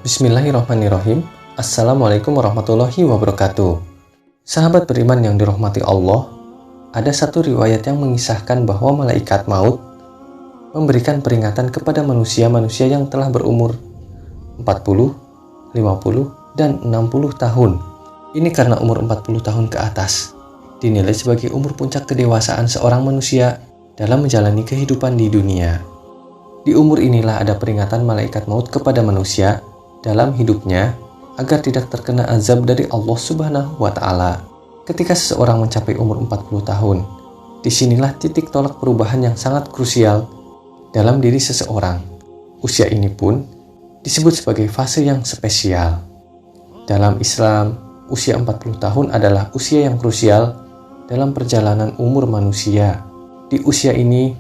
Bismillahirrahmanirrahim. Assalamualaikum warahmatullahi wabarakatuh. Sahabat beriman yang dirahmati Allah, ada satu riwayat yang mengisahkan bahwa malaikat maut memberikan peringatan kepada manusia-manusia yang telah berumur 40, 50, dan 60 tahun. Ini karena umur 40 tahun ke atas dinilai sebagai umur puncak kedewasaan seorang manusia dalam menjalani kehidupan di dunia. Di umur inilah ada peringatan malaikat maut kepada manusia dalam hidupnya agar tidak terkena azab dari Allah Subhanahu wa Ta'ala. Ketika seseorang mencapai umur 40 tahun, disinilah titik tolak perubahan yang sangat krusial dalam diri seseorang. Usia ini pun disebut sebagai fase yang spesial. Dalam Islam, usia 40 tahun adalah usia yang krusial dalam perjalanan umur manusia. Di usia ini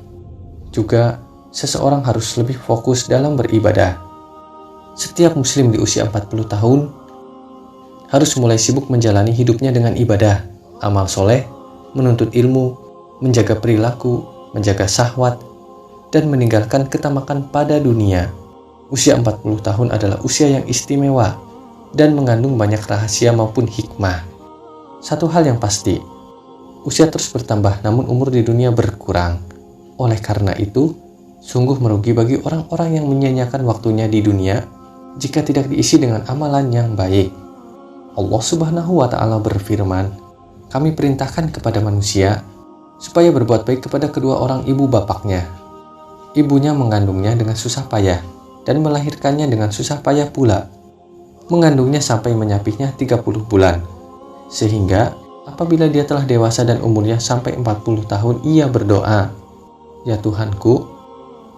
juga seseorang harus lebih fokus dalam beribadah. Setiap muslim di usia 40 tahun harus mulai sibuk menjalani hidupnya dengan ibadah, amal soleh, menuntut ilmu, menjaga perilaku, menjaga syahwat, dan meninggalkan ketamakan pada dunia. Usia 40 tahun adalah usia yang istimewa dan mengandung banyak rahasia maupun hikmah. Satu hal yang pasti, usia terus bertambah namun umur di dunia berkurang. Oleh karena itu, sungguh merugi bagi orang-orang yang menyia-nyiakan waktunya di dunia jika tidak diisi dengan amalan yang baik. Allah Subhanahu wa Ta'ala berfirman, "Kami perintahkan kepada manusia supaya berbuat baik kepada kedua orang ibu bapaknya. Ibunya mengandungnya dengan susah payah dan melahirkannya dengan susah payah pula. Mengandungnya sampai menyapihnya 30 bulan. Sehingga apabila dia telah dewasa dan umurnya sampai 40 tahun, ia berdoa, 'Ya Tuhanku,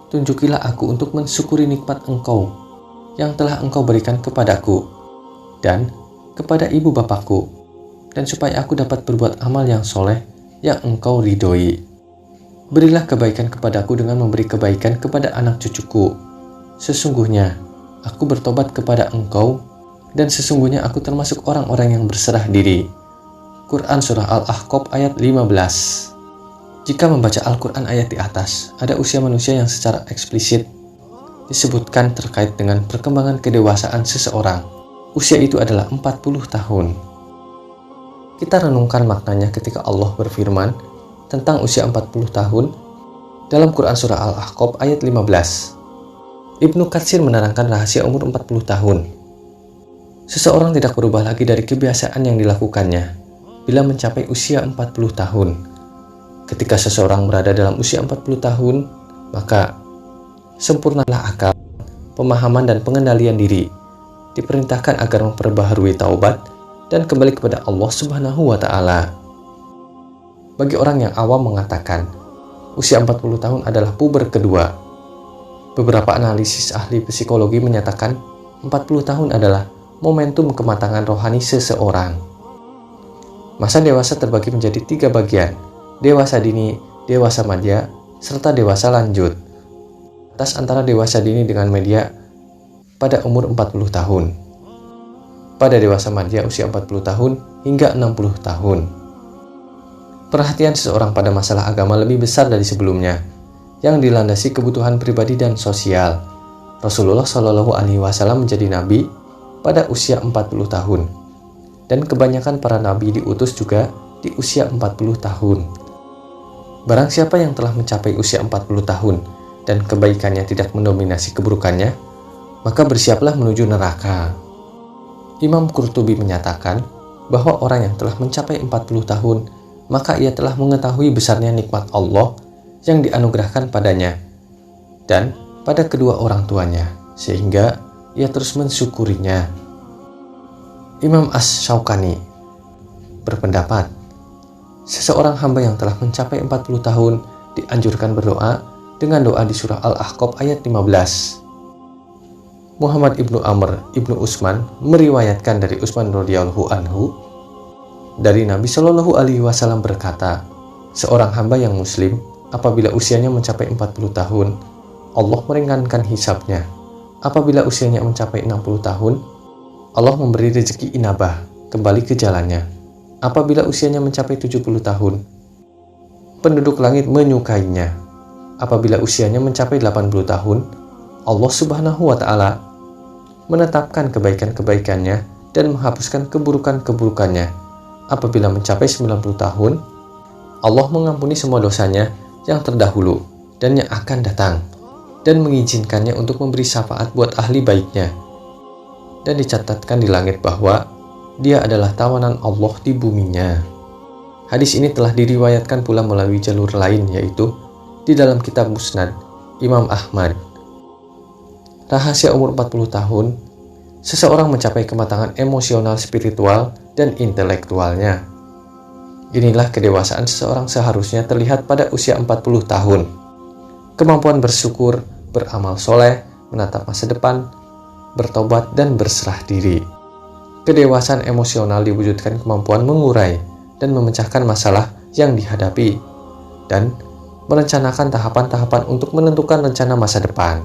tunjukilah aku untuk mensyukuri nikmat Engkau yang telah Engkau berikan kepadaku dan kepada ibu bapakku, dan supaya aku dapat berbuat amal yang soleh yang Engkau ridhoi. Berilah kebaikan kepadaku dengan memberi kebaikan kepada anak cucuku. Sesungguhnya aku bertobat kepada Engkau dan sesungguhnya aku termasuk orang-orang yang berserah diri.'" Quran Surah Al-Ahqaf ayat 15. Jika membaca Al-Quran ayat di atas, ada usia manusia yang secara eksplisit disebutkan terkait dengan perkembangan kedewasaan seseorang. Usia itu adalah 40 tahun. Kita renungkan maknanya ketika Allah berfirman tentang usia 40 tahun dalam Quran Surah Al-Ahqaf ayat 15. Ibnu Katsir menerangkan rahasia umur 40 tahun. Seseorang tidak berubah lagi dari kebiasaan yang dilakukannya bila mencapai usia 40 tahun. Ketika seseorang berada dalam usia 40 tahun, maka sempurnalah akal, pemahaman, dan pengendalian diri. Diperintahkan agar memperbaharui taubat dan kembali kepada Allah Subhanahu wa Ta'ala. Bagi orang yang awam mengatakan, usia 40 tahun adalah puber kedua. Beberapa analisis ahli psikologi menyatakan 40 tahun adalah momentum kematangan rohani seseorang. Masa dewasa terbagi menjadi 3 bagian: dewasa dini, dewasa madya, serta dewasa lanjut. Batas antara dewasa dini dengan media pada umur 40 tahun. Pada dewasa madya usia 40 tahun hingga 60 tahun. Perhatian seseorang pada masalah agama lebih besar dari sebelumnya, yang dilandasi kebutuhan pribadi dan sosial. Rasulullah Shallallahu Alaihi Wasallam menjadi nabi pada usia 40 tahun, dan kebanyakan para nabi diutus juga di usia 40 tahun. Barang siapa yang telah mencapai usia 40 tahun dan kebaikannya tidak mendominasi keburukannya, maka bersiaplah menuju neraka. Imam Qurtubi menyatakan bahwa orang yang telah mencapai 40 tahun, maka ia telah mengetahui besarnya nikmat Allah yang dianugerahkan padanya dan pada kedua orang tuanya, sehingga ia terus mensyukurinya. Imam Asy-Syaukani berpendapat, seseorang hamba yang telah mencapai 40 tahun dianjurkan berdoa dengan doa di surah Al-Ahqaf ayat 15. Muhammad ibnu Amr ibnu Utsman meriwayatkan dari Utsman radhiyallahu anhu dari Nabi Shallallahu Alaihi Wasallam berkata, seorang hamba yang muslim apabila usianya mencapai 40 tahun, Allah meringankan hisabnya. Apabila usianya mencapai 60 tahun, Allah memberi rezeki inabah kembali ke jalannya. Apabila usianya mencapai 70 tahun, penduduk langit menyukainya. Apabila usianya mencapai 80 tahun, Allah Subhanahu wa Ta'ala menetapkan kebaikan-kebaikannya, dan menghapuskan keburukan-keburukannya. Apabila mencapai 90 tahun, Allah mengampuni semua dosanya yang terdahulu dan yang akan datang, dan mengizinkannya untuk memberi syafaat buat ahli baiknya. Dan dicatatkan di langit bahwa dia adalah tawanan Allah di buminya. Hadis ini telah diriwayatkan pula melalui jalur lain, yaitu di dalam kitab Musnad Imam Ahmad. Rahasia umur 40 tahun, seseorang mencapai kematangan emosional, spiritual, dan intelektualnya. Inilah kedewasaan seseorang seharusnya terlihat pada usia 40 tahun. Kemampuan bersyukur, beramal soleh, menatap masa depan, bertobat, dan berserah diri. Kedewasaan emosional diwujudkan kemampuan mengurai dan memecahkan masalah yang dihadapi, dan merencanakan tahapan-tahapan untuk menentukan rencana masa depan.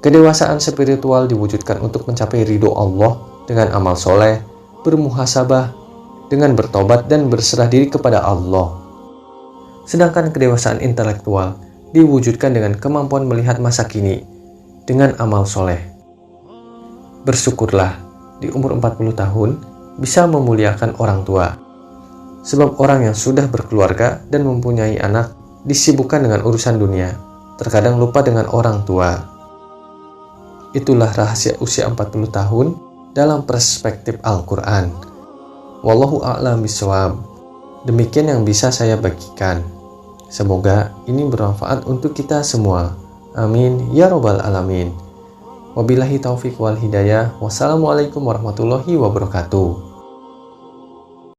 Kedewasaan spiritual diwujudkan untuk mencapai ridho Allah dengan amal soleh, bermuhasabah, dengan bertobat dan berserah diri kepada Allah. Sedangkan kedewasaan intelektual diwujudkan dengan kemampuan melihat masa kini dengan amal soleh. Bersyukurlah di umur 40 tahun bisa memuliakan orang tua. Sebab orang yang sudah berkeluarga dan mempunyai anak disibukkan dengan urusan dunia, terkadang lupa dengan orang tua. Itulah rahasia usia 40 tahun dalam perspektif Al-Quran. Wallahu a'lam bishawab. Demikian yang bisa saya bagikan. Semoga ini bermanfaat untuk kita semua. Amin ya robbal alamin. Wabillahi taufiq wal hidayah. Wassalamualaikum warahmatullahi wabarakatuh.